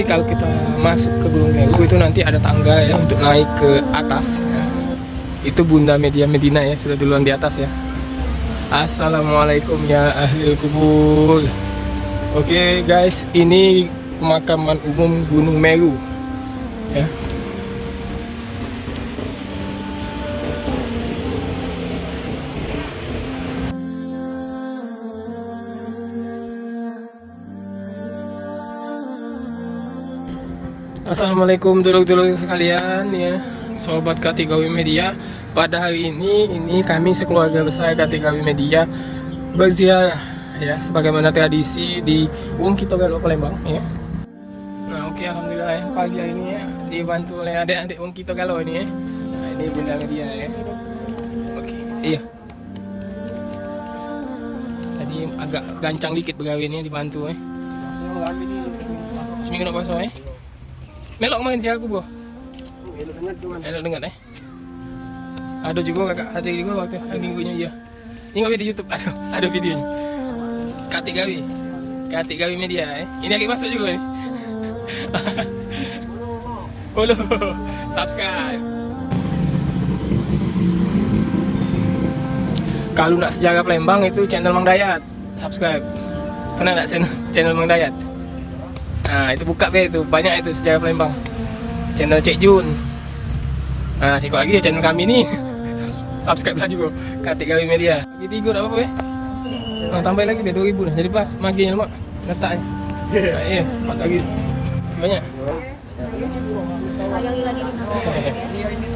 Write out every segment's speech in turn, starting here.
kalau kita masuk ke Gunung Meru itu nanti ada tangga ya untuk naik ke atas ya. Itu Bunda Medina ya, sudah duluan di atas ya. Assalamualaikum ya ahli kubur. Oke guys, ini pemakaman umum Gunung Meru ya. Assalamualaikum dulur-dulur sekalian ya, sobat Katigawi Media. Pada hari ini kami sekeluarga besar Katigawi Media berziarah ya, sebagaimana tradisi di Wong Kito Galo Palembang ya. Nah oke, alhamdulillah ya, pagi hari ini ya dibantu oleh adik-adik Wong Kito Galo ini ya. Nah, ini Bunda Media ya. Oke, iya. Tadi agak gancang dikit begawi ini dibantu ya. Seminggu nak puasa ya. Melok main si aku boh. Elok dengar Ada juga kakak hati juga waktu hari minggunya iya. Ini nggak di YouTube, ada videonya. Katigawi Media Ini lagi masuk juga nih. Follow, subscribe. Kalau nak sejarah Palembang itu channel Mang Dayat, subscribe. Pernah nak channel Mang Dayat? Nah itu buka be itu, banyak itu sejarah Palembang. Channel Cek Jun. Nah sikut lagi ya channel kami nih. Subscribe lah juga Katigawi Media. Lagi 3 tak apa-apa ya. Nah, tambah lagi biar 2000 dah. Jadi pas maginya lemak letak. Iya, 4 lagi. Banyak.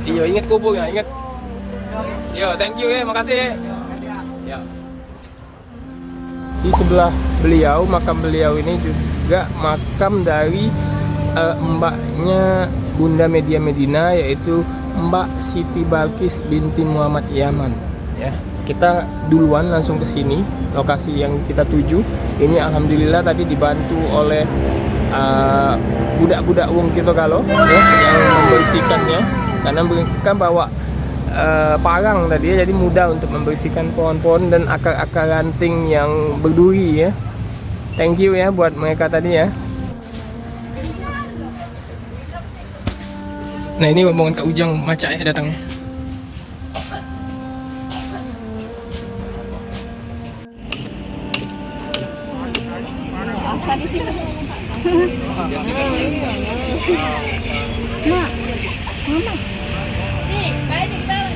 Iya, ingat kubur ya, ingat. Yo, thank you ya, makasih. Ya. Di sebelah beliau, makam beliau ini juga makam dari mbaknya Bunda Medina, yaitu Mbak Siti Balkis binti Muhammad Yaman ya. Kita duluan langsung ke sini, lokasi yang kita tuju. Ini alhamdulillah tadi dibantu oleh budak-budak Wong Kito Galo ya, yang membersihkannya, karena mereka bawa parang tadi ya, jadi mudah untuk membersihkan pohon-pohon dan akar-akar ranting yang berduri ya. Thank you ya buat mereka tadi ya. Nah ini rombongan Kak Ujang Macak ya datangnya. Asa di sini. Mak, mama. Nih, balik di bawah.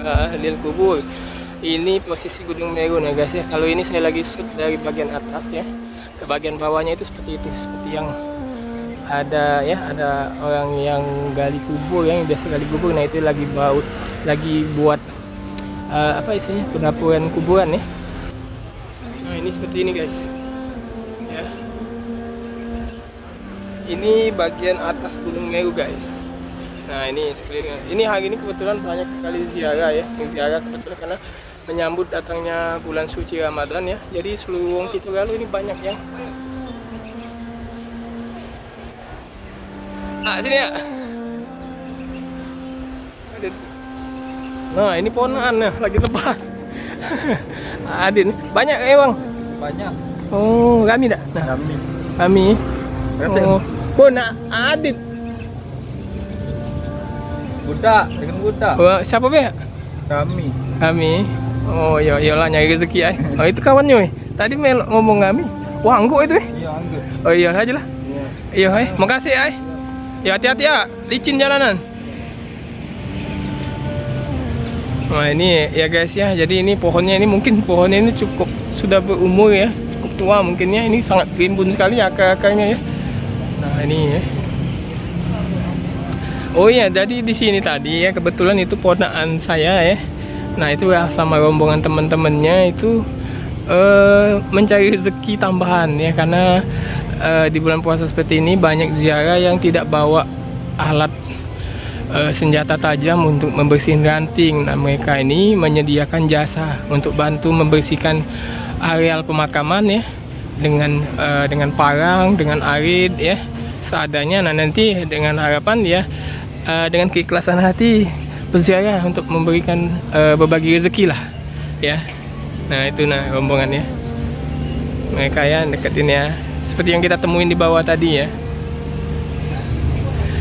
Ahli kubur. Ini posisi Gunung Meru ya guys ya. Kalau ini saya lagi shoot dari bagian atas ya, ke bagian bawahnya itu seperti itu, seperti yang ada ya, ada orang yang gali kubur ya, yang biasa gali kubur. Nah itu lagi buat apa isinya, pendapuran kuburan ya. Nah ini seperti ini guys ya. Ini bagian atas Gunung Meru guys. Nah ini sekeliling. Ini hari ini kebetulan banyak sekali ziarah ya. Yang ziarah kebetulan karena menyambut datangnya bulan suci Ramadan ya. Jadi seluruh Wong Kitugalu ini banyak yang. Sini ya. Nah ini ponakan ya, lagi lepas. Adin banyak Bang. Banyak. Oh kami dah. Nah kami. Oh, nak Adit. Budak, dengan budak. Oh, siapa be? Kami. Oh, iyalah nyari rezeki ay. Oh, itu kawannya. Tadi Mel ngomong kami. Wah, angguk itu. Iya, anggur. Oh, iya aja lah. Iya. Iya, makasih ay. Ya hati-hati ya, licin jalanan. Nah, ini ya guys ya. Jadi ini pohonnya ini mungkin pohonnya ini cukup sudah berumur ya. Cukup tua mungkinnya, ini sangat rimbun sekali akar-akarnya ya. Nah ini ya. Oh iya, jadi di sini tadi ya kebetulan itu ponakan saya ya. Nah itu ya sama rombongan teman-temannya itu mencari rezeki tambahan ya, karena di bulan puasa seperti ini banyak ziarah yang tidak bawa alat senjata tajam untuk membersihkan ranting. Nah mereka ini menyediakan jasa untuk bantu membersihkan areal pemakaman ya, dengan parang, dengan arit ya, seadanya. Nah nanti dengan harapan ya, dengan keikhlasan hati berziarah untuk memberikan berbagi rezeki lah ya. Nah itu nah rombongannya mereka ya, deketin ya, seperti yang kita temuin di bawah tadi ya.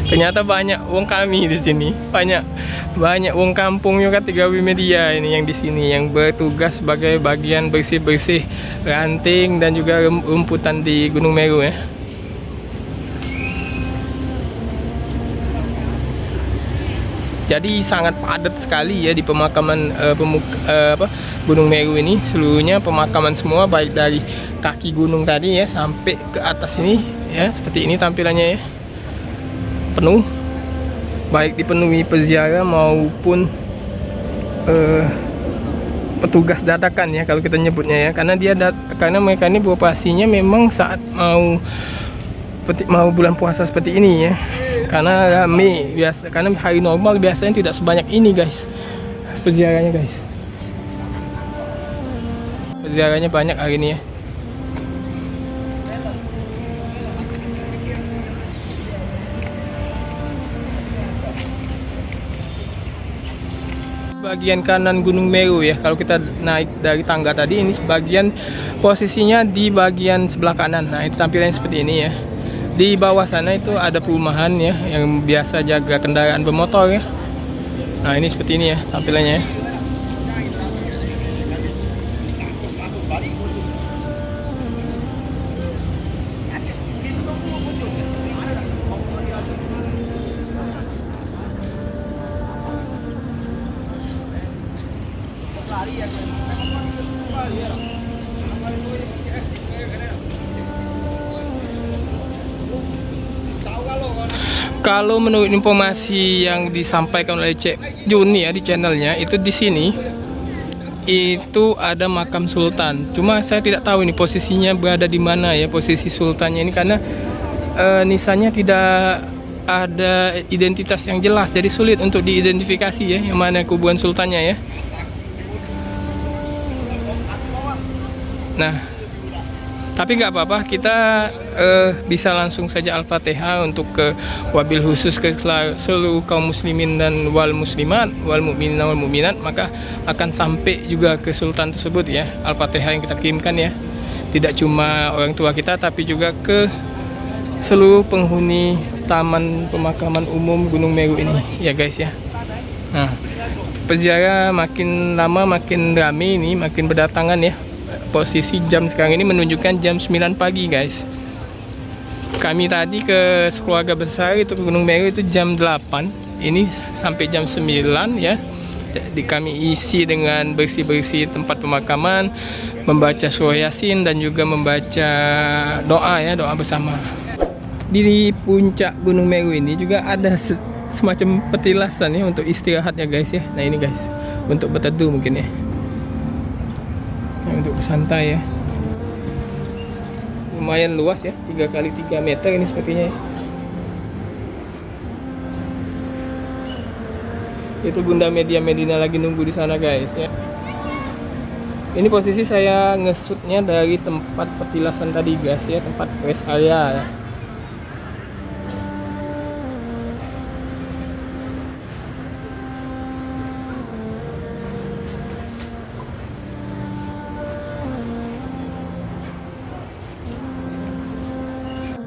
Ternyata banyak wong kami di sini, banyak wong kampung juga 3W Media ini yang di sini yang bertugas sebagai bagian bersih-bersih ranting dan juga rumputan di Gunung Meru ya. Jadi sangat padat sekali ya di pemakaman Gunung Meru ini. Seluruhnya pemakaman semua, baik dari kaki gunung tadi ya sampai ke atas ini ya, seperti ini tampilannya ya. Penuh, baik dipenuhi peziarah maupun petugas dadakan ya kalau kita nyebutnya ya, karena mereka ini beroperasinya memang saat mau bulan puasa seperti ini ya, karena rame biasa, karena hari normal biasanya tidak sebanyak ini guys peziarahnya guys. Peziarahnya banyak hari ini ya. Bagian kanan Gunung Meru ya, kalau kita naik dari tangga tadi, ini bagian posisinya di bagian sebelah kanan. Nah itu tampilannya seperti ini ya. Di bawah sana itu ada perumahan ya yang biasa jaga kendaraan bermotor ya. Nah ini seperti ini ya tampilannya ya. Kalau menurut informasi yang disampaikan oleh Cek Jun ya di channelnya, itu di sini itu ada makam sultan. Cuma saya tidak tahu ini posisinya berada di mana ya, posisi sultannya ini, karena nisannya tidak ada identitas yang jelas, jadi sulit untuk diidentifikasi ya yang mana kuburan sultannya ya. Nah tapi nggak apa-apa, kita bisa langsung saja Al-Fatihah untuk ke wabil khusus ke seluruh kaum muslimin dan wal muslimat, wal mukminin wal mukminat, maka akan sampai juga ke sultan tersebut ya, Al-Fatihah yang kita kirimkan ya. Tidak cuma orang tua kita, tapi juga ke seluruh penghuni Taman Pemakaman Umum Gunung Meru ini ya guys ya. Nah, peziarah makin lama makin ramai ini, makin berdatangan ya. Posisi jam sekarang ini menunjukkan jam 9 pagi guys. Kami tadi ke sekeluarga besar itu ke Gunung Meru itu jam 8. Ini sampai jam 9 ya. Jadi kami isi dengan bersih-bersih tempat pemakaman, membaca surah Yasin dan juga membaca doa ya, doa bersama. Di puncak Gunung Meru ini juga ada semacam petilasan ya untuk istirahat ya guys ya. Nah ini guys, untuk berteduh mungkin ya. Untuk santai ya, lumayan luas ya, 3 x 3 meter ini sepertinya ya. Itu Bunda Medina lagi nunggu di sana guys ya. Ini posisi saya ngesutnya dari tempat petilasan tadi guys ya, tempat rest area ya.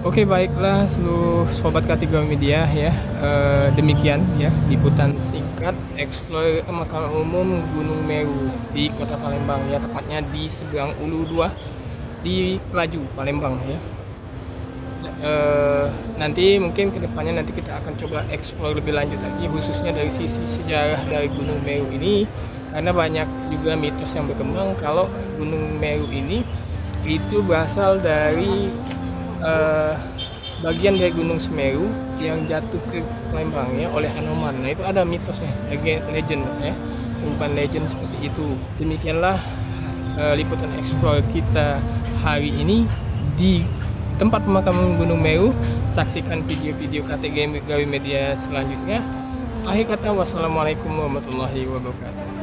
Oke, baiklah seluruh sobat K3 Media ya, demikian ya liputan singkat eksplor makam umum Gunung Meru di Kota Palembang ya, tepatnya di seberang Ulu 2 di Pelaju Palembang ya. Nanti mungkin kedepannya nanti kita akan coba eksplor lebih lanjut lagi, khususnya dari sisi sejarah dari Gunung Meru ini, karena banyak juga mitos yang berkembang kalau Gunung Meru ini itu berasal dari bagian dari Gunung Semeru yang jatuh ke Palembang ya oleh Anoman. Nah itu ada mitosnya, legend ya, urban legend seperti itu. Demikianlah liputan explore kita hari ini di tempat pemakaman Gunung Meru. Saksikan video-video K3 Media selanjutnya. Akhir kata, wassalamualaikum warahmatullahi wabarakatuh.